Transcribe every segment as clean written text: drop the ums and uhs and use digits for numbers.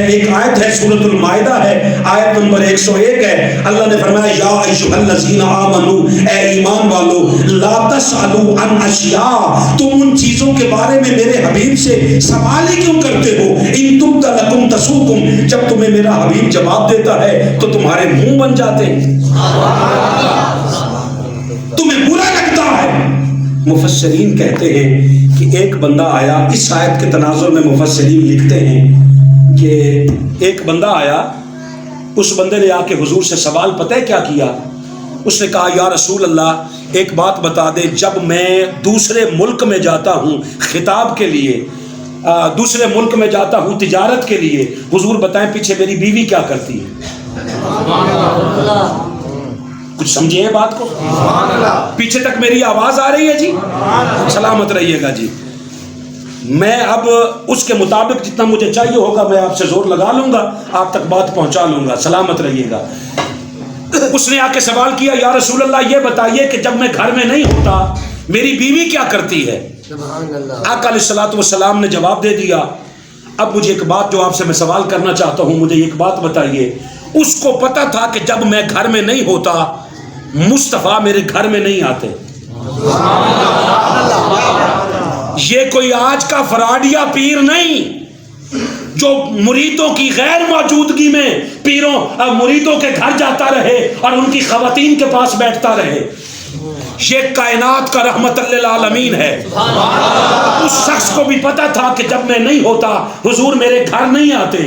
ایک آیت ہے سورۃ المائدہ ہے آیت نمبر 101 ہے. اللہ نے فرمایا یا ایھا الذین آمنوا اے ایمان والو لا تسألوا عن اشیاء تم ان چیزوں کے بارے میں میرے حبیب سے سوال ہی کیوں کرتے ہو ان تبد لکم تسؤکم جب تمہیں میرا حبیب جواب دیتا ہے تو تمہارے منہ بن جاتے ہیں تمہیں برا لگتا ہے. مفسرین کہتے ہیں کہ ایک بندہ آیا اس آیت کے تناظر میں مفسرین لکھتے ہیں کہ ایک بندہ آیا اس بندے نے آ کے حضور سے سوال پتہ ہے کیا کیا اس نے کہا یا رسول اللہ ایک بات بتا دے جب میں دوسرے ملک میں جاتا ہوں خطاب کے لیے دوسرے ملک میں جاتا ہوں تجارت کے لیے حضور بتائیں پیچھے میری بیوی کیا کرتی ہے کچھ سمجھے یہ بات کو پیچھے تک میری آواز آ رہی ہے جی سلامت رہیے گا جی میں اب اس کے مطابق جتنا مجھے چاہیے ہوگا میں آپ سے زور لگا لوں گا آپ تک بات پہنچا لوں گا سلامت رہیے گا. اس نے آ کے سوال کیا یا رسول اللہ یہ بتائیے کہ جب میں گھر میں نہیں ہوتا میری بیوی کیا کرتی ہے. آقا علیہ الصلوۃ والسلام نے جواب دے دیا اب مجھے ایک بات جو آپ سے میں سوال کرنا چاہتا ہوں مجھے ایک بات بتائیے اس کو پتا تھا کہ جب میں گھر میں نہیں ہوتا مصطفیٰ میرے گھر میں نہیں آتے. یہ کوئی آج کا فراڈیا پیر نہیں جو مریدوں کی غیر موجودگی میں پیروں مریدوں کے گھر جاتا رہے اور ان کی خواتین کے پاس بیٹھتا رہے. یہ کائنات کا رحمت للعالمین ہے. اس شخص کو بھی پتا تھا کہ جب میں نہیں ہوتا حضور میرے گھر نہیں آتے.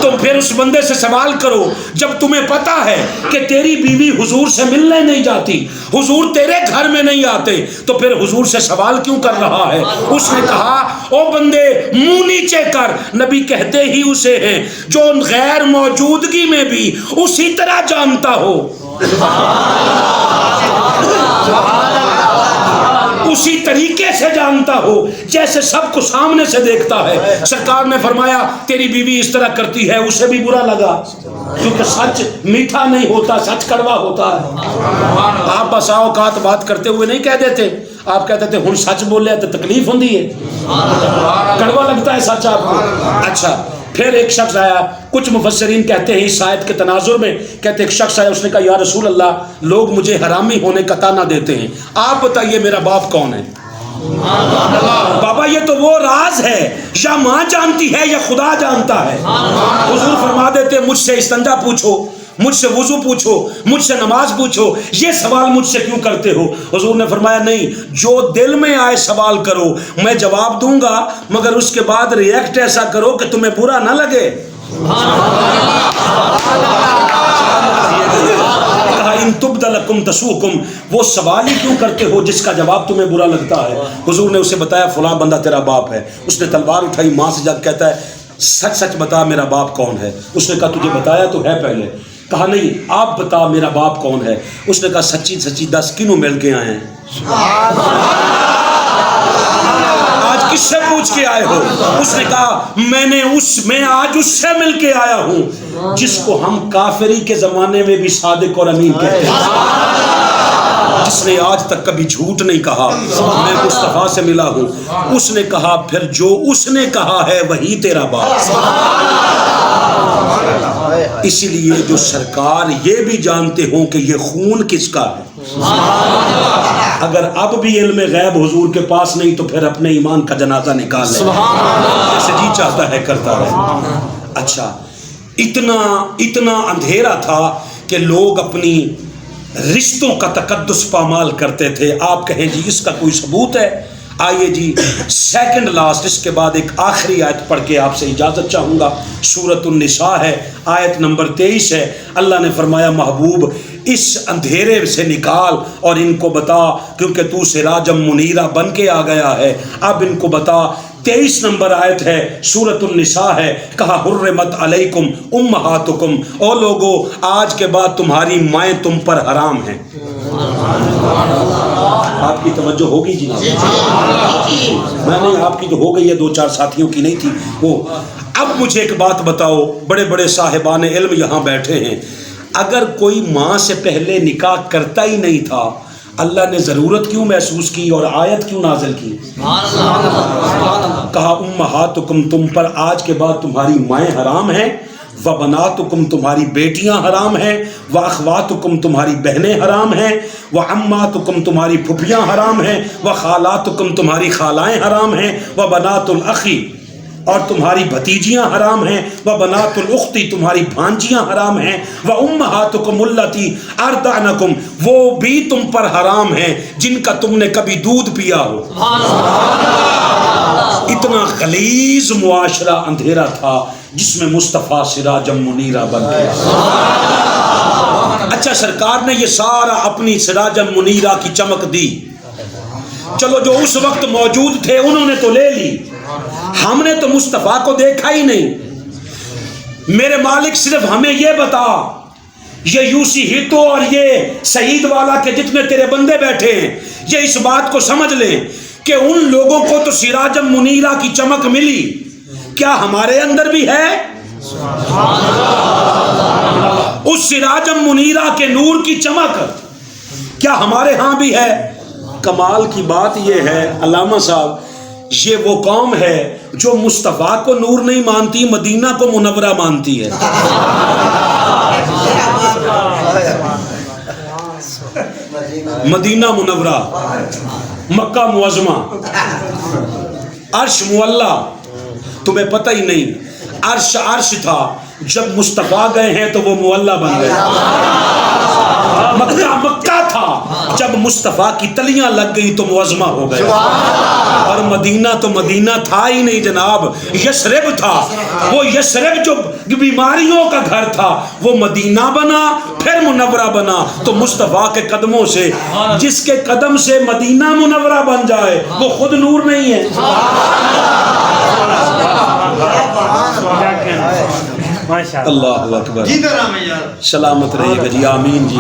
تو پھر اس بندے سے سوال کرو جب تمہیں پتا ہے کہ تیری بیوی حضور سے ملنے نہیں جاتی حضور تیرے گھر میں نہیں آتے تو پھر حضور سے سوال کیوں کر رہا ہے. اس نے کہا او بندے منہ نیچے کر نبی کہتے ہی اسے ہیں جو غیر موجودگی میں بھی اسی طرح جانتا ہو اسی طریقے سے جانتا ہو جیسے سب کو سامنے سے دیکھتا ہے. سرکار نے فرمایا تیری بیوی اس طرح کرتی ہے اسے بھی برا لگا کیونکہ سچ میٹھا نہیں ہوتا سچ کڑوا ہوتا ہے. آپ بسا اوقات بات کرتے ہوئے نہیں کہہ دیتے آپ کہتے تھے ہن سچ بولے تو تکلیف ہوندی ہے کڑوا لگتا ہے سچ آپ کو. اچھا پھر ایک شخص آیا کچھ مفسرین کہتے ہیں اس آیت کے تناظر میں کہتے ایک شخص آیا اس نے کہا یا رسول اللہ لوگ مجھے حرامی ہونے کا طعنہ دیتے ہیں آپ بتائیے میرا باپ کون ہے. بابا یہ تو وہ راز ہے یا ماں جانتی ہے یا خدا جانتا ہے. حضور فرما دیتے مجھ سے استنجا پوچھو مجھ سے وضو پوچھو مجھ سے نماز پوچھو یہ سوال مجھ سے کیوں کرتے ہو. حضور نے فرمایا نہیں جو دل میں آئے سوال کرو میں جواب دوں گا مگر اس کے بعد ریئیکٹ ایسا کرو کہ تمہیں برا نہ لگے. کہا ان تبد لکم تسؤکم وہ سوال ہی کیوں کرتے ہو جس کا جواب تمہیں برا لگتا ہے. حضور نے اسے بتایا فلاں بندہ تیرا باپ ہے. اس نے تلوار اٹھائی ماں سے جا کہتا ہے سچ سچ بتا میرا باپ کون ہے. اس نے کہا تجھے بتایا تو ہے پہلے. کہا نہیں آپ بتا میرا باپ کون ہے. اس نے کہا سچی سچی 10 کنوں مل کے آئے ہیں. آج کس سے پوچھ کے آئے ہو. اس نے کہا میں آج اس سے مل کے آیا ہوں جس کو ہم کافری کے زمانے میں بھی صادق اور امین کہتے ہیں جس نے آج تک کبھی جھوٹ نہیں کہا. میں مصطفیٰ سے ملا ہوں. اس نے کہا پھر جو اس نے کہا ہے وہی تیرا باپ. اسی لیے جو سرکار یہ بھی جانتے ہوں کہ یہ خون کس کا ہے. اگر اب بھی علم غیب حضور کے پاس نہیں تو پھر اپنے ایمان کا جنازہ نکال لیں جیسے جی چاہتا ہے کرتا ہے. اچھا اتنا اندھیرا تھا کہ لوگ اپنی رشتوں کا تقدس پامال کرتے تھے. آپ کہیں جی اس کا کوئی ثبوت ہے. آئیے جی سیکنڈ لاسٹ اس کے بعد ایک آخری آیت پڑھ کے آپ سے اجازت چاہوں گا. سورۃ النساء ہے آیت نمبر 23 ہے. اللہ نے فرمایا محبوب اس اندھیرے سے نکال اور ان کو بتا کیونکہ تو سراجم منیرہ بن کے آ گیا ہے. اب ان کو بتا 23 نمبر آیت ہے سورۃ النساء ہے. کہا حرمت علیکم امہاتکم او لوگو آج کے بعد تمہاری مائیں تم پر حرام ہیں. آپ کی توجہ ہوگی جی میں نہیں آپ کی تو ہو گئی ہے 2-4 ساتھیوں کی نہیں تھی وہ. اب مجھے ایک بات بتاؤ بڑے بڑے صاحبان علم یہاں بیٹھے ہیں اگر کوئی ماں سے پہلے نکاح کرتا ہی نہیں تھا اللہ نے ضرورت کیوں محسوس کی اور آیت کیوں نازل کی؟ کہا امہاتکم، تم پر آج کے بعد تمہاری مائیں حرام ہیں، وبناتکم، تمہاری بیٹیاں حرام ہیں، واخواتکم، تمہاری بہنیں حرام ہیں، وعماتکم، تمہاری پھپھیاں حرام ہیں، وخالاتکم، تمہاری خالائیں حرام ہیں، وبنات الاخی، اور تمہاری بھتیجیاں حرام ہیں، وبنات الاختی، تمہاری بھانجیاں حرام ہیں، وامہاتکم اللاتی ارضعنکم، وہ بھی تم پر حرام ہیں جن کا تم نے کبھی دودھ پیا ہو۔ اتنا غلیظ معاشرہ اندھیرا تھا جس میں مصطفیٰ سراجا منیرا بن گیا۔ اچھا سرکار نے یہ سارا اپنی سراجا منیرا کی چمک دی، چلو جو اس وقت موجود تھے انہوں نے تو لے لی، ہم نے تو مصطفیٰ کو دیکھا ہی نہیں۔ میرے مالک صرف ہمیں یہ بتا، یہ یوسی ہیتو اور یہ سعید والا کے جتنے تیرے بندے بیٹھے ہیں یہ اس بات کو سمجھ لیں کہ ان لوگوں کو تو سراج منیرہ کی چمک ملی، کیا ہمارے اندر بھی ہے؟ اس سراج منیرہ کے نور کی چمک کیا ہمارے ہاں بھی ہے؟ کمال کی بات یہ ہے علامہ صاحب، یہ وہ قوم ہے جو مصطفیٰ کو نور نہیں مانتی، مدینہ کو منورہ مانتی ہے۔ مدینہ منورہ، مکہ معظمہ، عرش معلّہ، تمہیں پتہ ہی نہیں، عرش عرش تھا، جب مصطفیٰ گئے ہیں تو وہ معلّہ بن گئے۔ مکہ مکہ تھا، جب مصطفیٰ کی تلیاں لگ گئی تو معظمہ ہو گئے۔ اور مدینہ تو مدینہ تھا ہی نہیں جناب، یثرب تھا، وہ یثرب جو بیماریوں کا گھر تھا وہ مدینہ بنا پھر منورہ بنا۔ تو مصطفیٰ کے قدموں سے، جس کے قدم سے مدینہ منورہ بن جائے وہ خود نور نہیں ہے؟ اللہ اکبر، سلامت رہیے گا جی، آمین جی،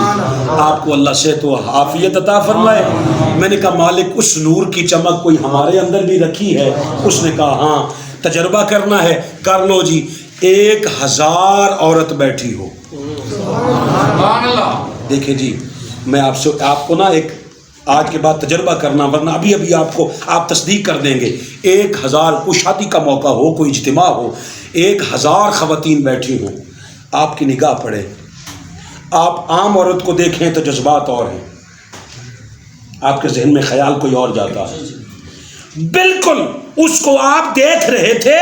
آپ کو اللہ صحت و عافیت عطا فرمائے۔ میں نے کہا مالک اس نور کی چمک کوئی ہمارے اندر بھی رکھی ہے؟ اس نے کہا ہاں، تجربہ کرنا ہے، کر لو جی۔ 1000 عورت بیٹھی ہو، دیکھیں جی، میں آپ کو نا ایک آج کے بعد تجربہ کرنا، ورنہ ابھی آپ تصدیق کر دیں گے۔ 1000 کوئی شادی کا موقع ہو، کوئی اجتماع ہو، 1000 خواتین بیٹھی ہوں، آپ کی نگاہ پڑے، آپ عام عورت کو دیکھیں تو جذبات اور ہیں، آپ کے ذہن میں خیال کوئی اور جاتا ہے۔ بالکل اس کو آپ دیکھ رہے تھے،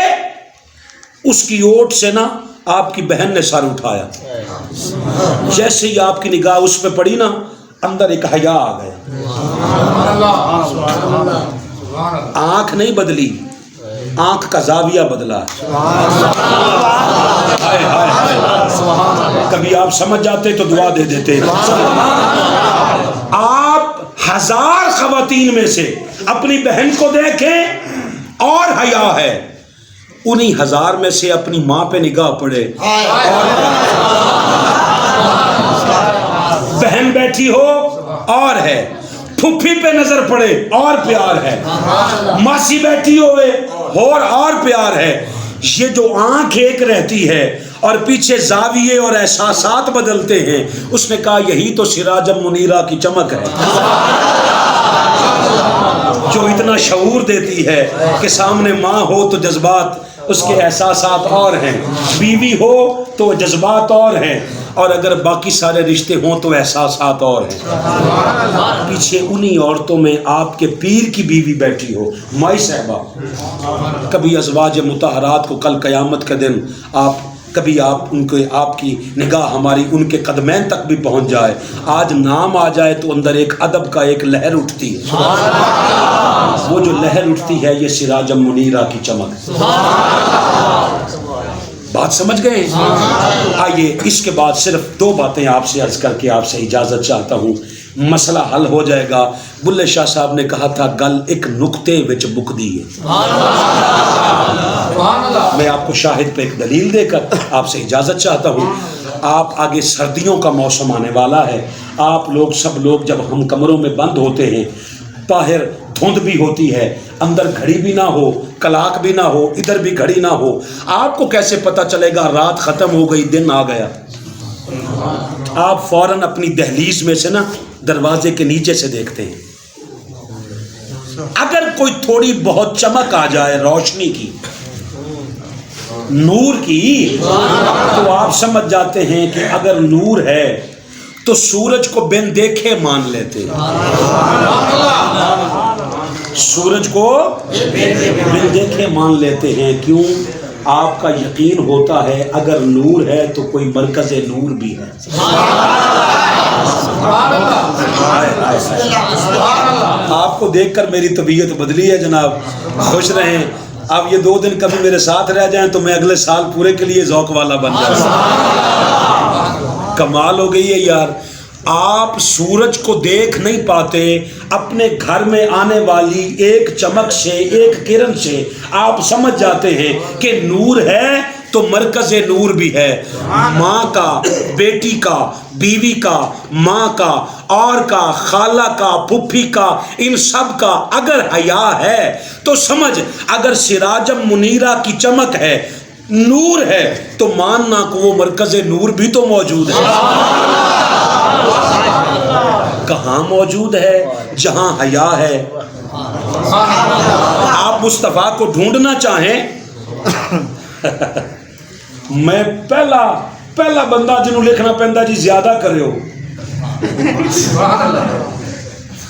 اس کی اوٹ سے نا آپ کی بہن نے سر اٹھایا، جیسے ہی آپ کی نگاہ اس پہ پڑی نا اندر ایک حیا آ گیا۔ آنکھ نہیں بدلی، آنکھ کا زاویہ بدلا۔ کبھی آپ سمجھ جاتے تو دعا دے دیتے۔ آپ 1000 خواتین میں سے اپنی بہن کو دیکھیں اور حیا ہے، انہی 1000 میں سے اپنی ماں پہ نگاہ پڑے اور بہن بیٹھی ہو اور ہے، پھپھی پہ نظر پڑے اور پیار ہے، ماسی بیٹھی ہوئے اور پیار ہے۔ یہ جو آنکھ ایک رہتی ہے اور پیچھے زاویے اور احساسات بدلتے ہیں، اس نے کہا یہی تو سراج منیرہ کی چمک ہے، جو اتنا شعور دیتی ہے کہ سامنے ماں ہو تو جذبات، اس کے احساسات اور ہیں، بیوی ہو تو جذبات اور ہیں، اور اگر باقی سارے رشتے ہوں تو احساسات اور ہیں۔ پیچھے انہی عورتوں میں آپ کے پیر کی بیوی بیٹھی ہو، مائی صاحبہ۔ کبھی ازواج مطہرات کو کل قیامت کے دن کبھی آپ کی نگاہ ہماری ان کے قدمین تک بھی پہنچ جائے، آج نام آ جائے تو اندر ایک ادب کا ایک لہر اٹھتی ہے، وہ جو لہر اٹھتی ہے یہ سراج منیرہ کی چمک۔ بات سمجھ گئے؟ آئیے اس کے بعد صرف 2 باتیں آپ سے عرض کر کے آپ سے اجازت چاہتا ہوں، مسئلہ حل ہو جائے گا۔ بلے شاہ صاحب نے کہا تھا گل ایک نقطے وچ مکدی ہے۔ میں آپ کو شاہد پہ ایک دلیل دے کر آپ سے اجازت چاہتا ہوں۔ آپ آگے سردیوں کا موسم آنے والا ہے، آپ لوگ سب لوگ جب ہم کمروں میں بند ہوتے ہیں، باہر دھند بھی ہوتی ہے، اندر گھڑی بھی نہ ہو، کلاک بھی نہ ہو، ادھر بھی گھڑی نہ ہو، آپ کو کیسے پتہ چلے گا رات ختم ہو گئی دن آ گیا؟ آپ فوراً اپنی دہلیز میں سے نا دروازے کے نیچے سے دیکھتے ہیں، اگر کوئی تھوڑی بہت چمک آ جائے روشنی کی، نور کی، تو آپ سمجھ جاتے ہیں کہ اگر نور ہے تو سورج کو بن دیکھے مان لیتے ہیں، سورج کو بن دیکھے مان لیتے ہیں۔ کیوں؟ آپ کا یقین ہوتا ہے اگر نور ہے تو کوئی مرکز نور بھی ہے۔ آپ کو دیکھ کر میری طبیعت بدلی ہے جناب، خوش رہیں۔ اب یہ 2 دن کبھی میرے ساتھ رہ جائیں تو میں اگلے سال پورے کے لیے ذوق والا بن جاؤں۔ کمال ہو گئی ہے یار، آپ سورج کو دیکھ نہیں پاتے، اپنے گھر میں آنے والی ایک چمک سے، ایک کرن سے آپ سمجھ جاتے ہیں کہ نور ہے تو مرکز نور بھی ہے۔ ماں کا، بیٹی کا، بیوی کا، ماں کا، اور کا، خالہ کا، پھپھی کا، ان سب کا اگر حیا ہے تو سمجھ اگر سراجم منیرہ کی چمک ہے، نور ہے، تو ماننا کہ وہ مرکز نور بھی تو موجود ہے۔ کہاں موجود ہے؟ جہاں حیا ہے۔ آپ مصطفیٰ کو ڈھونڈنا چاہیں، میں پہلا بندہ جنہوں لکھنا پہندا جی زیادہ کرے ہو،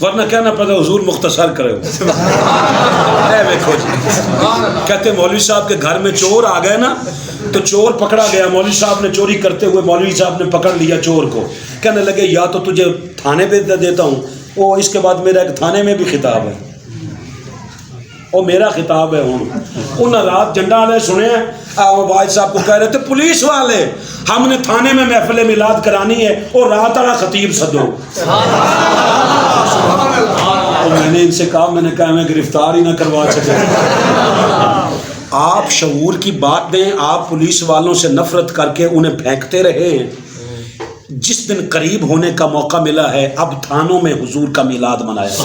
ورنہ کہنا پڑتا حضور مختصر کرے ہو۔ دیکھو جی، کہتے مولوی صاحب کے گھر میں چور آ گئے نا، تو چور پکڑا گیا، مولوی صاحب نے چوری کرتے ہوئے مولوی صاحب نے پکڑ لیا چور کو، کہنے لگے یا تو تجھے تھانے پہ دیتا ہوں، وہ اس کے بعد میرا ایک تھانے میں بھی خطاب ہے، اور میرا خطاب ہے۔ انہوں رات جھنڈا والے سنے ہیں، واحد صاحب کو کہہ رہے تھے پولیس والے ہم نے تھانے میں محفل میلاد کرانی ہے اور رات والا خطیب سدو۔ میں نے ان سے کہا، میں نے کہا میں گرفتار ہی نہ کروا سکے۔ آپ شعور کی بات دیں، آپ پولیس والوں سے نفرت کر کے انہیں پھینکتے رہے ہیں۔ جس دن قریب ہونے کا موقع ملا ہے، اب تھانوں میں حضور کا میلاد منایا۔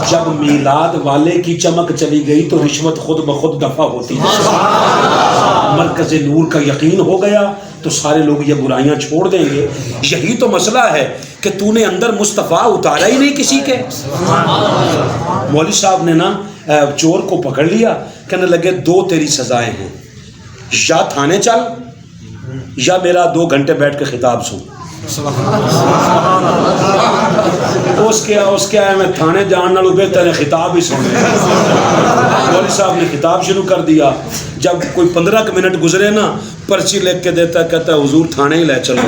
جب میلاد والے کی چمک چلی گئی تو رشوت خود بخود دفع ہوتی ہے۔ مرکز نور کا یقین ہو گیا تو سارے لوگ یہ برائیاں چھوڑ دیں گے۔ یہی تو مسئلہ ہے کہ تو نے اندر مصطفیٰ اتارا ہی نہیں کسی کے۔ مولوی صاحب نے نا چور کو پکڑ لیا، کہنے لگے 2 تیری سزائیں ہیں، یا تھانے چل یا میرا 2 گھنٹے بیٹھ کے خطاب سن۔ اس کے آئے میں تھانے جان نالوں بہتر ہے خطاب ہی سن لیں۔ مولوی صاحب نے خطاب شروع کر دیا۔ جب کوئی 15 منٹ گزرے نا، پرچی لکھ کے دیتا، کہتا ہے حضور تھانے ہی لے چلو۔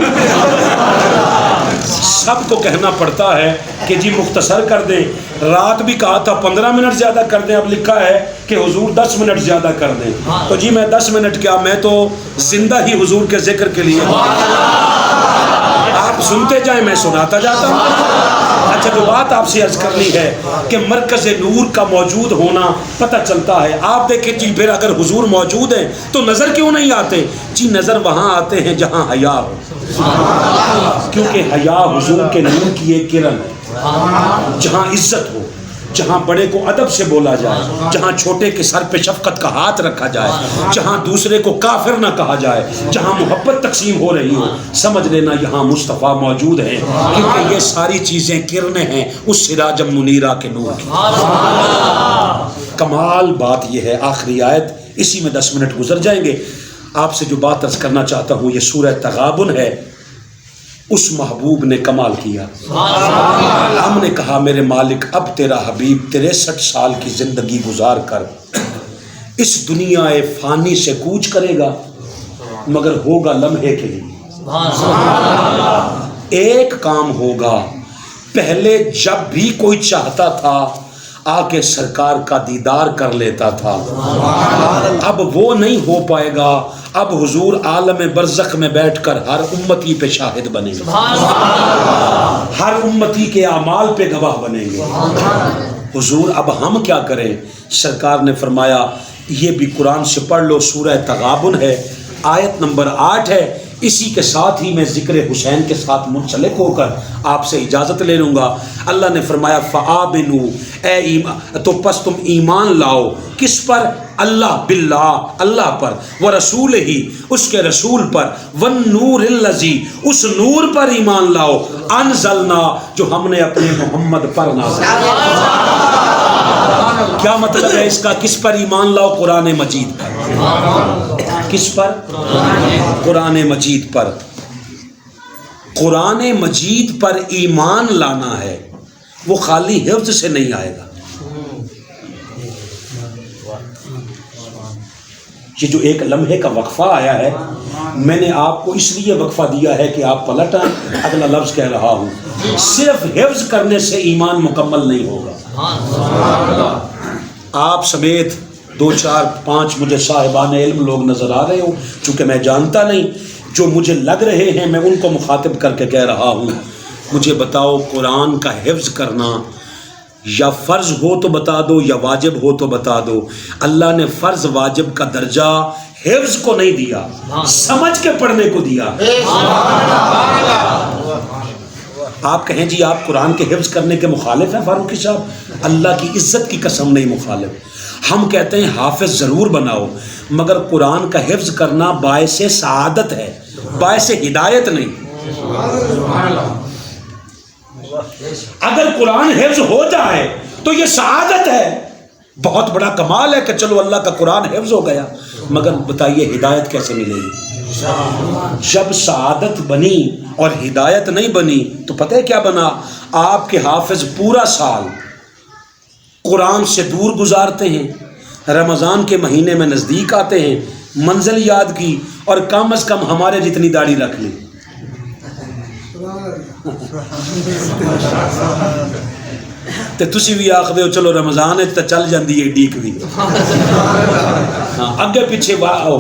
سب کو کہنا پڑتا ہے کہ جی مختصر کر دیں، رات بھی کہا تھا 15 منٹ زیادہ کر دیں، اب لکھا ہے کہ حضور 10 منٹ زیادہ کر دیں، تو جی میں 10 منٹ کیا، میں تو زندہ ہی حضور کے ذکر کے لیے، آپ سنتے جائیں میں سناتا جاتا ہوں۔ اچھا، جو بات آپ سے عرض کرنی ہے کہ مرکز نور کا موجود ہونا پتہ چلتا ہے۔ آپ دیکھیں جی، پھر اگر حضور موجود ہیں تو نظر کیوں نہیں آتے؟ جی نظر وہاں آتے ہیں جہاں حیا ہو، کیونکہ حیا حضور کے نور کی ایک کرن ہے۔ جہاں عزت ہو، جہاں بڑے کو ادب سے بولا جائے، جہاں چھوٹے کے سر پہ شفقت کا ہاتھ رکھا جائے، جہاں دوسرے کو کافر نہ کہا جائے، جہاں محبت تقسیم ہو رہی ہو، سمجھ لینا یہاں مصطفیٰ موجود ہیں، کیونکہ یہ ساری چیزیں کرنیں ہیں اس سراجم منیرہ کے نور کی۔ کمال بات یہ ہے، آخری آیت، اسی میں 10 منٹ گزر جائیں گے۔ آپ سے جو بات عرض کرنا چاہتا ہوں، یہ سورہ تغابن ہے۔ اس محبوب نے کمال کیا۔ ہم نے کہا میرے مالک اب تیرا حبیب 63 سال کی زندگی گزار کر اس دنیا فانی سے کوچ کرے گا، مگر ہوگا لمحے کے لیے۔ ایک کام ہوگا، پہلے جب بھی کوئی چاہتا تھا آ کے سرکار کا دیدار کر لیتا تھا، اب وہ نہیں ہو پائے گا۔ اب حضور عالم برزخ میں بیٹھ کر ہر امتی پہ شاہد بنے گے، ہر امتی کے اعمال پہ گواہ بنیں گے۔ حضور اب ہم کیا کریں؟ سرکار نے فرمایا یہ بھی قرآن سے پڑھ لو، سورہ تغابن ہے، آیت نمبر 8 ہے۔ اسی کے ساتھ ہی میں ذکر حسین کے ساتھ منسلک ہو کر آپ سے اجازت لے لوں گا۔ اللہ نے فرمایا فآمنوا، اے ایمان، تو پس تم ایمان لاؤ، کس پر؟ اللہ باللہ اللہ پر، ورسول ہی اس کے رسول پر، والنور الذی اس نور پر ایمان لاؤ، انزلنا جو ہم نے اپنے محمد پر نازل کیا۔ کیا مطلب ہے اس کا؟ کس پر ایمان لاؤ؟ قرآن مجید پر۔ کس پر؟ قرآن مجید پر۔ قرآن مجید پر ایمان لانا ہے، وہ خالی حفظ سے نہیں آئے گا۔ یہ جو ایک لمحے کا وقفہ آیا ہے، میں نے آپ کو اس لیے وقفہ دیا ہے کہ آپ پلٹ آئیں۔ اگلا لفظ کہہ رہا ہوں، صرف حفظ کرنے سے ایمان مکمل نہیں ہوگا۔ آپ سمیت 2 4 5 مجھے صاحبان علم لوگ نظر آ رہے ہو، چونکہ میں جانتا نہیں، جو مجھے لگ رہے ہیں میں ان کو مخاطب کر کے کہہ رہا ہوں، مجھے بتاؤ قرآن کا حفظ کرنا یا فرض ہو تو بتا دو یا واجب ہو تو بتا دو۔ اللہ نے فرض واجب کا درجہ حفظ کو نہیں دیا، سمجھ کے پڑھنے کو دیا۔ آپ کہیں جی آپ قرآن کے حفظ کرنے کے مخالف ہیں فاروقی صاحب، اللہ کی عزت کی قسم نہیں مخالف۔ ہم کہتے ہیں حافظ ضرور بناؤ، مگر قرآن کا حفظ کرنا باعث سعادت ہے، باعث ہدایت نہیں۔ اگر قرآن حفظ ہو جائے تو یہ سعادت ہے، بہت بڑا کمال ہے کہ چلو اللہ کا قرآن حفظ ہو گیا، مگر بتائیے ہدایت کیسے ملے گی؟ جب سعادت بنی اور ہدایت نہیں بنی تو پتہ ہے کیا بنا؟ آپ کے حافظ پورا سال قرآن سے دور گزارتے ہیں، رمضان کے مہینے میں نزدیک آتے ہیں، منزل یاد کی اور کم از کم ہمارے جتنی داڑھی رکھ لی۔ تے تسی بھی آخ دے ہو چلو رمضان ہے تو چل جاندی ہے ڈیک بھی، ہاں اگے پیچھے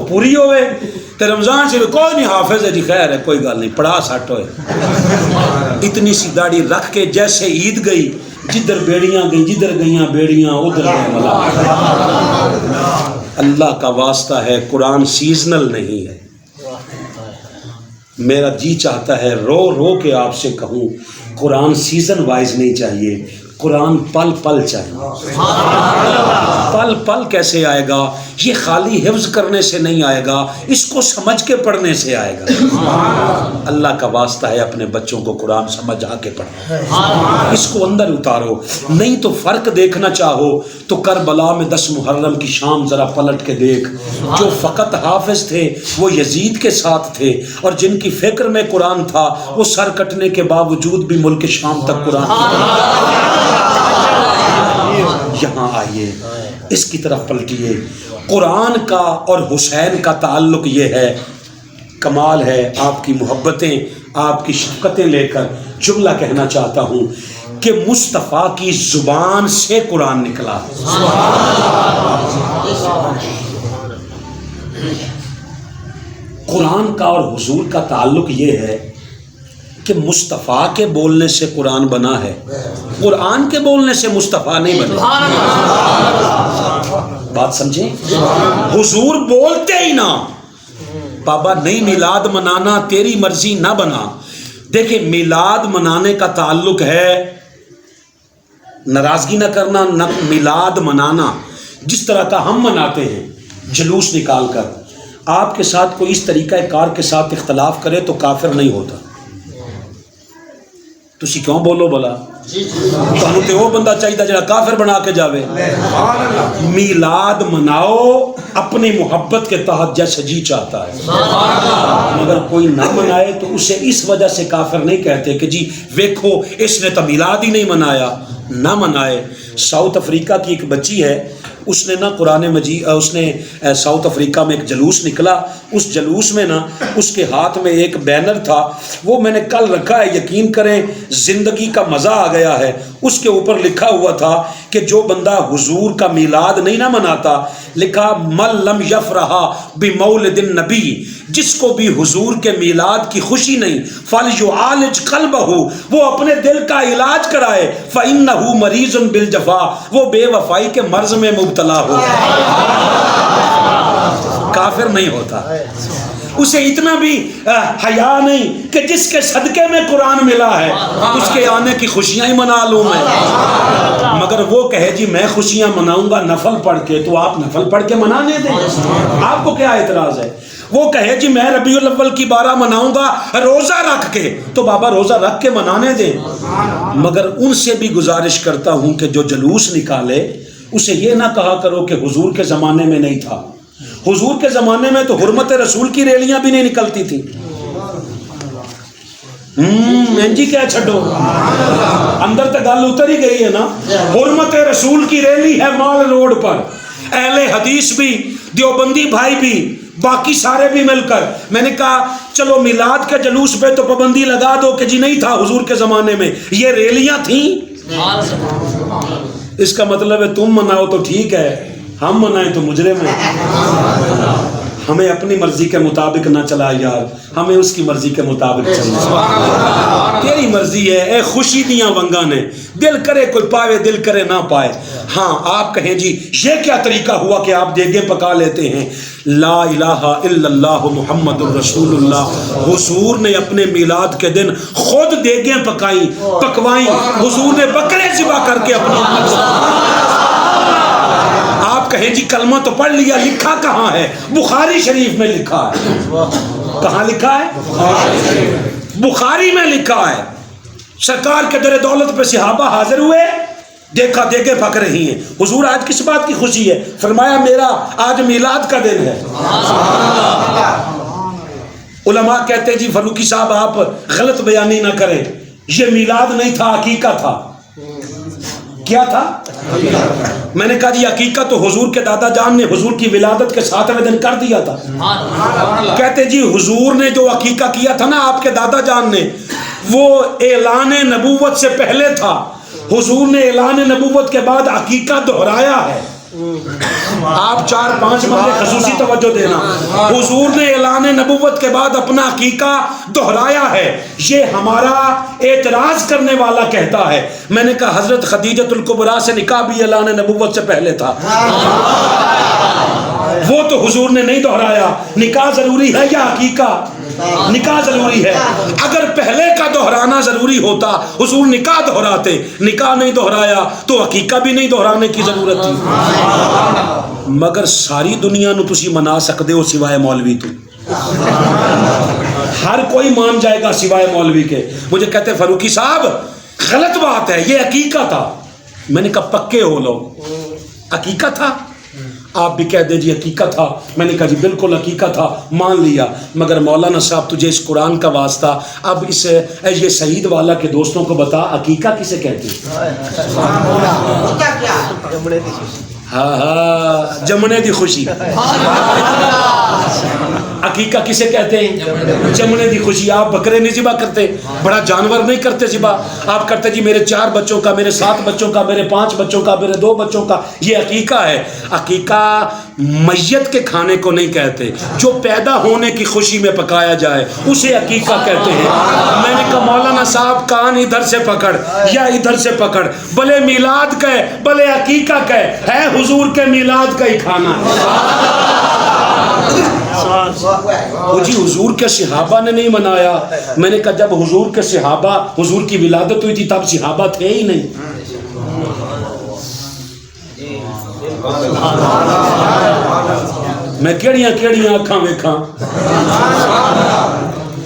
پوری ہوئے تے رمضان سے کوئی نہیں حافظ ہے جی خیر ہے کوئی گل نہیں پڑھا سٹ ہوئے۔ اتنی سی داڑھی رکھ کے جیسے عید گئی، جدھر بیڑیاں گئیں، جدھر گئیاں بیڑیاں ادھر گئے ملا۔ اللہ کا واسطہ ہے قرآن سیزنل نہیں ہے۔ میرا جی چاہتا ہے رو رو کے آپ سے کہوں، قرآن سیزن وائز نہیں چاہیے، قرآن پل پل چاہیے۔ پل پل کیسے آئے گا؟ یہ خالی حفظ کرنے سے نہیں آئے گا، اس کو سمجھ کے پڑھنے سے آئے گا۔ اللہ کا واسطہ ہے اپنے بچوں کو قرآن سمجھ آ کے پڑھو، اس کو اندر اتارو۔ نہیں تو فرق دیکھنا چاہو تو کربلا میں 10 محرم کی شام ذرا پلٹ کے دیکھ، جو فقط حافظ تھے وہ یزید کے ساتھ تھے، اور جن کی فکر میں قرآن تھا وہ سر کٹنے کے باوجود بھی ملک شام تک قرآن۔ یہاں آئیے، اس کی طرف پلٹیے۔ قرآن کا اور حسین کا تعلق یہ ہے، کمال ہے، آپ کی محبتیں آپ کی شفقتیں لے کر جملہ کہنا چاہتا ہوں کہ مصطفیٰ کی زبان سے قرآن نکلا۔ قرآن کا اور حضور کا تعلق یہ ہے کہ مصطفیٰ کے بولنے سے قرآن بنا ہے، قرآن کے بولنے سے مصطفیٰ نہیں بنا۔ بات سمجھیں؟ حضور بولتے ہی نہ بابا نہیں میلاد منانا تیری مرضی نہ بنا۔ دیکھیں میلاد منانے کا تعلق ہے ناراضگی نہ کرنا، نہ میلاد منانا جس طرح کا ہم مناتے ہیں جلوس نکال کر۔ آپ کے ساتھ کوئی اس طریقہ کار کے ساتھ اختلاف کرے تو کافر نہیں ہوتا۔ تسی کیوں بولو بلا؟ تانوں تے وہ بندہ چاہیے جڑا کافر بنا کے جاوے۔ میلاد مناؤ اپنی محبت کے تحت جیسے جی چاہتا ہے، مگر کوئی نہ منائے تو اسے اس وجہ سے کافر نہیں کہتے کہ جی ویکھو اس نے تو میلاد ہی نہیں منایا۔ نہ منائے۔ ساؤتھ افریقہ کی ایک بچی ہے، اس نے نا قرآن مجید، اس نے ساؤتھ افریقہ میں ایک جلوس نکلا، اس جلوس میں نا اس کے ہاتھ میں ایک بینر تھا، وہ میں نے کل رکھا ہے، یقین کریں زندگی کا مزہ آ گیا ہے۔ اس کے اوپر لکھا ہوا تھا کہ جو بندہ حضور کا میلاد نہیں نہ مناتا، لکھا من لم یفرح بمولد النبی، جس کو بھی حضور کے میلاد کی خوشی نہیں، فلیعالج قلبہ، وہ اپنے دل کا علاج کرائے، فإنہ مریض بالجفا، وہ بے وفائی کے مرض میں مبتلا ہو۔ کافر نہیں ہوتا. اسے اتنا بھی حیا نہیں کہ جس کے صدقے میں قرآن ملا ہے اس کے آنے کی خوشیاں ہی منا لوں میں. مگر وہ کہے جی میں خوشیاں مناؤں گا نفل پڑھ کے, تو آپ نفل پڑھ کے منانے دیں, آپ کو کیا اعتراض ہے؟ وہ کہے جی میں ربیع الاول کی 12 مناؤں گا روزہ رکھ کے, تو بابا روزہ رکھ کے منانے دیں. مگر ان سے بھی گزارش کرتا ہوں کہ جو جلوس نکالے اسے یہ نہ کہا کرو کہ حضور کے زمانے میں نہیں تھا. حضور کے زمانے میں تو حرمت رسول کی ریلیاں بھی نہیں نکلتی تھی. جی کیا چھڈو, اندر تک گل اتر ہی گئی ہے نا. حرمت رسول کی ریلی ہے مال روڈ پر, اہل حدیث بھی, دیوبندی بھائی بھی, باقی سارے بھی مل کر. میں نے کہا چلو میلاد کے جلوس پہ تو پابندی لگا دو کہ جی نہیں تھا حضور کے زمانے میں, یہ ریلیاں تھیں. اس کا مطلب ہے تم مناؤ تو ٹھیک ہے, ہم منائیں تو مجرم ہیں. ہمیں اپنی مرضی کے مطابق نہ چلا یار, ہمیں اس کی مرضی کے مطابق چلنا. تیری مرضی ہے, اے خوشی دیاں ونگاں نے, دل کرے کوئی پائے دل کرے نہ پائے. ہاں آپ کہیں جی یہ کیا طریقہ ہوا کہ آپ دیگیں پکا لیتے ہیں. لا الہ الا اللہ محمد الرسول اللہ. حضور نے اپنے میلاد کے دن خود دیگیں پکوائیں. حضور نے بکرے ذبح کر کے اپنی. آپ کہیں جی کلمہ تو پڑھ لیا, لکھا کہاں ہے؟ بخاری شریف میں لکھا ہے. کہاں لکھا ہے؟ بخاری میں لکھا ہے. سرکار کے در دولت پہ صحابہ حاضر ہوئے, دیکھا دیگیں پک رہی ہیں. حضور آج کس بات کی خوشی ہے؟ فرمایا میرا آج میلاد کا دن ہے. علماء کہتے جی فاروقی صاحب آپ غلط بیانی نہ کریں, یہ میلاد نہیں تھا, عقیقہ تھا. کیا تھا؟ میں نے کہا جی عقیقہ تو حضور کے دادا جان نے حضور کی ولادت کے 7ویں دن کر دیا تھا. کہتے جی حضور نے جو عقیقہ کیا تھا نا آپ کے دادا جان نے, وہ اعلان نبوت سے پہلے تھا. حضور نے اعلان نبوت کے بعد عقیقہ دہرایا ہے. آپ 4-5 مرے خصوصی توجہ دینا. حضور نے اعلان نبوت کے بعد اپنا عقیقہ دہرایا ہے. یہ ہمارا اعتراض کرنے والا کہتا ہے. میں نے کہا حضرت خدیجۃ الکبریٰ سے نکاح بھی اعلان نبوت سے پہلے تھا, وہ تو حضور نے نہیں دہرایا. نکاح ضروری ہے یا عقیقہ؟ نکاح ضروری ہے. اگر پہلے کا دہرانا ضروری ہوتا حضور نکاح دہراتے, نکاح نہیں دہرایا تو عقیقہ بھی نہیں دہرانے کی ضرورت تھی. مگر ساری دنیا نو تسی منا سکتے ہو سوائے مولوی تو. ہر کوئی مان جائے گا سوائے مولوی کے. مجھے کہتے فاروقی صاحب غلط بات ہے, یہ عقیقہ تھا. میں نے کہا پکے ہو لو, عقیقہ تھا؟ آپ بھی کہہ دے جی عقیقہ تھا. میں نے کہا جی بالکل عقیقہ تھا, مان لیا. مگر مولانا صاحب تجھے اس قرآن کا واسطہ, اب اس یہ سعید والا کے دوستوں کو بتا عقیقہ کسے کہتے ہیں؟ ہاں جمنے دی خوشی. عقیقہ کسے کہتے ہیں؟ جمنے دی خوشی. آپ بکرے نہیں ذبح کرتے, بڑا جانور نہیں کرتے ذبح. آپ کرتے جی میرے 4 بچوں کا, میرے 7 بچوں کا, میرے 5 بچوں کا, میرے 2 بچوں کا. یہ عقیقہ ہے. عقیقہ میت کے کھانے کو نہیں کہتے, جو پیدا ہونے کی خوشی میں پکایا جائے اسے عقیقہ کہتے ہیں. میں نے کہا مولانا صاحب کان ادھر سے پکڑ یا ادھر سے پکڑ, بھلے میلاد کا ہے بھلے عقیقہ کا ہے حضور کے میلاد کا ہی کھانا ہے. وہ جی حضور کے صحابہ نے نہیں منایا. میں نے کہا جب حضور کے صحابہ, حضور کی ولادت ہوئی تھی تب صحابہ تھے ہی نہیں. میں کیڑیاں آنکھاں ویکھاں,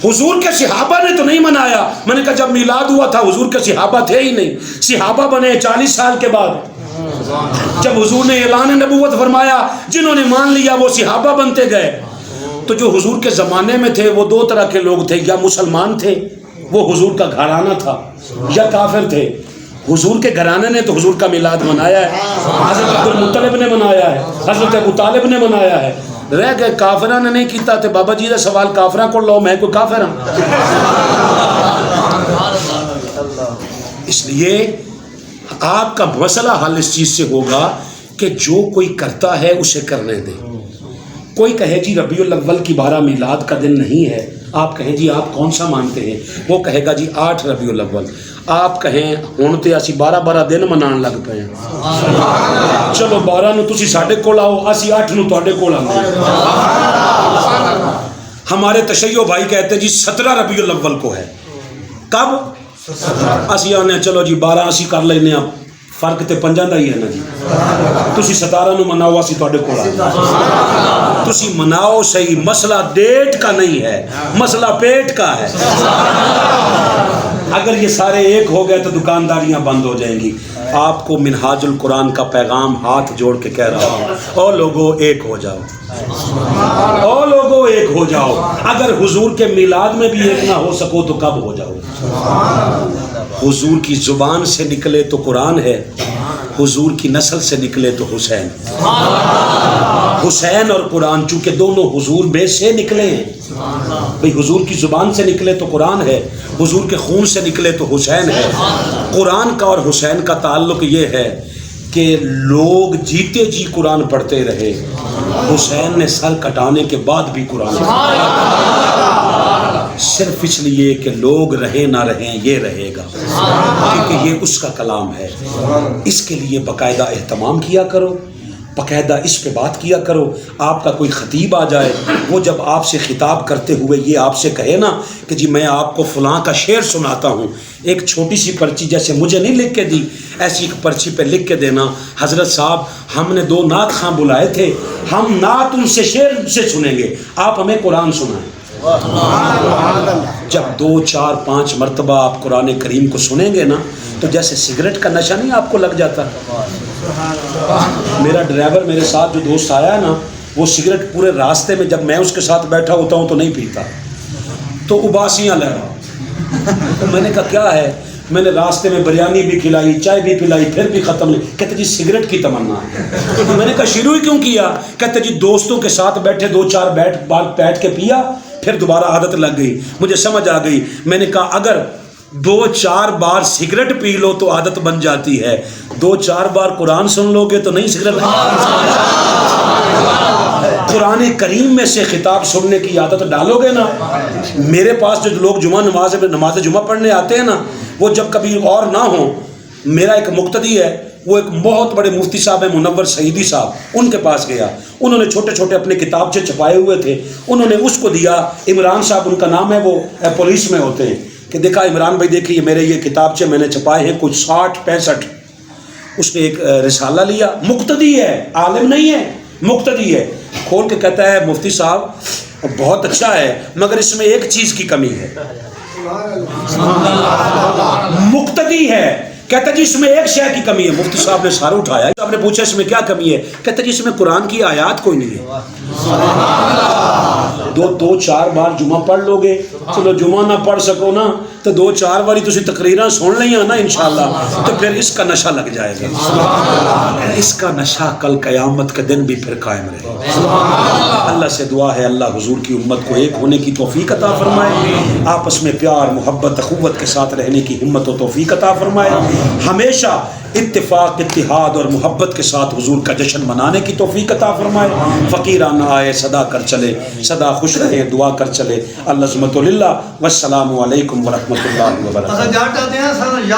حضور کے صحابہ نے تو نہیں منایا. میں نے کہا جب میلاد ہوا تھا حضور کے صحابہ تھے ہی نہیں. صحابہ بنے 40 سال کے بعد, جب حضور نے اعلان نبوت فرمایا جنہوں نے مان لیا وہ صحابہ بنتے گئے. تو جو حضور کے زمانے میں تھے وہ 2 طرح کے لوگ تھے, یا مسلمان تھے, وہ حضور کا گھرانہ تھا, یا کافر تھے. حضور کے گھرانے نے تو حضور کا میلاد منایا ہے, حضرت عبد المطلب نے منایا ہے, حضرت ابو طالب نے منایا ہے. رہ گئے کافراں نے نہیں کیتا. تے بابا جی دا سوال کافراں کو لو, میں کوئی کافر ہوں؟ اس لیے آپ کا مسئلہ حل اس چیز سے ہوگا کہ جو کوئی کرتا ہے اسے کرنے دیں. کوئی کہے جی ربیع الاول کی 12 میلاد کا دن نہیں ہے، آپ کہیں جی آپ کون سا مانتے ہیں؟ وہ کہے گا جی 8 ربیع الاول۔ آپ کہیں ہن تے اسی 12 دن منان لگ پے ہیں، چلو 12 نو تسی ساڈے کول آؤ، اسی 8 نو تواڈے کول آندے۔ ہمارے تشیع بھائی کہتے ہیں جی 17 ربیع الاول کو ہے، کب؟ اسی آنے چلو جی 12 اسی کر لینے ہیں، فرق تے 5 دا ہی ہے نا جی، تسی 17 نو مناؤ، اسی تواڈے کول آ، تسی مناؤ صحیح، مسئلہ ڈیٹ کا نہیں ہے، مسئلہ پیٹ کا ہے۔ اگر یہ سارے ایک ہو گئے تو دکانداریاں بند ہو جائیں گی۔ آپ کو منہاج القرآن کا پیغام ہاتھ جوڑ کے کہہ رہا ہوں، او لوگو ایک ہو جاؤ، او لوگو ایک ہو جاؤ۔ اگر حضور کے میلاد میں بھی ایک نہ ہو سکو تو کب ہو جاؤ؟ حضور کی زبان سے نکلے تو قرآن ہے، حضور کی نسل سے نکلے تو حسین۔ حسین اور قرآن چونکہ دونوں حضور میں سے نکلے ہیں، بھئی حضور کی زبان سے نکلے تو قرآن ہے، حضور کے خون سے نکلے تو حسین ہے۔ قرآن کا اور حسین کا تعلق یہ ہے کہ لوگ جیتے جی قرآن پڑھتے رہے، حسین نے سر کٹانے کے بعد بھی قرآن پڑھا، صرف اس لیے کہ لوگ رہیں نہ رہیں یہ رہے گا، کیونکہ یہ اس کا کلام ہے۔ اس کے لیے باقاعدہ اہتمام کیا کرو، باقاعدہ اس پہ بات کیا کرو۔ آپ کا کوئی خطیب آ جائے، وہ جب آپ سے خطاب کرتے ہوئے یہ آپ سے کہے نا کہ جی میں آپ کو فلاں کا شعر سناتا ہوں، ایک چھوٹی سی پرچی جیسے مجھے نہیں لکھ کے دی، ایسی ایک پرچی پہ لکھ کے دینا، حضرت صاحب ہم نے 2 نعت خواں بلائے تھے، ہم نعت ان سے شعر سے سنیں گے، آپ ہمیں قرآن سنائیں۔ جب 2 4 5 مرتبہ آپ قرآن کریم کو سنیں گے نا تو جیسے سگریٹ کا نشہ نہیں آپ کو لگ جاتا۔ میرا ڈرائیور میرے ساتھ جو دوست آیا ہے نا، وہ سگریٹ پورے راستے میں جب میں اس کے ساتھ بیٹھا ہوتا ہوں تو نہیں پیتا، تو اباسیاں لے رہا۔ تو میں نے کہا کیا ہے؟ میں نے راستے میں بریانی بھی کھلائی، چائے بھی پلائی، پھر بھی ختم نہیں۔ کہتے جی سگریٹ کی تمنا ہے۔ میں نے کہا شروع ہی کیوں کیا؟ کہتے جی دوستوں کے ساتھ بیٹھے 2 4 بیٹھ کے پیا، پھر دوبارہ عادت لگ گئی۔ مجھے سمجھ آ گئی، میں نے کہا اگر 2 4 بار سگریٹ پی لو تو عادت بن جاتی ہے، 2 4 بار قرآن سن لو گے تو نہیں سگریٹ۔ قرآن کریم میں سے خطاب سننے کی عادت ڈالو گے نا، میرے پاس جو لوگ نماز جمعہ پڑھنے آتے ہیں نا، وہ جب کبھی اور نہ ہوں، میرا ایک مقتدی ہے، وہ ایک بہت بڑے مفتی صاحب ہیں منور سعیدی صاحب، ان کے پاس گیا، انہوں نے چھوٹے چھوٹے اپنے کتابچے چھپائے ہوئے تھے، انہوں نے اس کو دیا، عمران صاحب ان کا نام ہے، وہ پولیس میں ہوتے ہیں، کہ دیکھا عمران بھائی دیکھیے میرے یہ کتابچے میں نے چھپائے ہیں کچھ 60 65۔ اس نے ایک رسالہ لیا، مقتدی ہے، عالم نہیں ہے، مقتدی ہے، کھول کے کہتا ہے مفتی صاحب بہت اچھا ہے مگر اس میں ایک چیز کی کمی ہے۔ مقتدی ہے، کہتا جی اس میں ایک شے کی کمی ہے۔ مفتی صاحب نے سر اٹھایا، آپ نے پوچھا اس میں کیا کمی ہے؟ کہتا جی اس میں قرآن کی آیات کوئی نہیں ہے۔ 2 4 بار جمعہ پڑھ لو گے، چلو جمعہ نہ پڑھ سکو نا تو 2 4 باری تسی تقریراں سن لیا نا انشاءاللہ، تو پھر اس کا نشہ لگ جائے گا، اس کا نشہ کل قیامت کے دن بھی پھر قائم رہے گا۔ اللہ سے دعا ہے اللہ حضور کی امت کو ایک ہونے کی توفیق عطا فرمائے، آپس میں پیار محبت اخوت کے ساتھ رہنے کی ہمت و توفیق عطا فرمائے، ہمیشہ اتفاق اتحاد اور محبت کے ساتھ حضور کا جشن منانے کی توفیق عطا فرمائے۔ فقیرانہ آئے صدا کر چلے، صدا خوش رہے دعا کر چلے۔ العظمت للہ والسلام علیکم ورحمۃ اللہ وبرکاتہ۔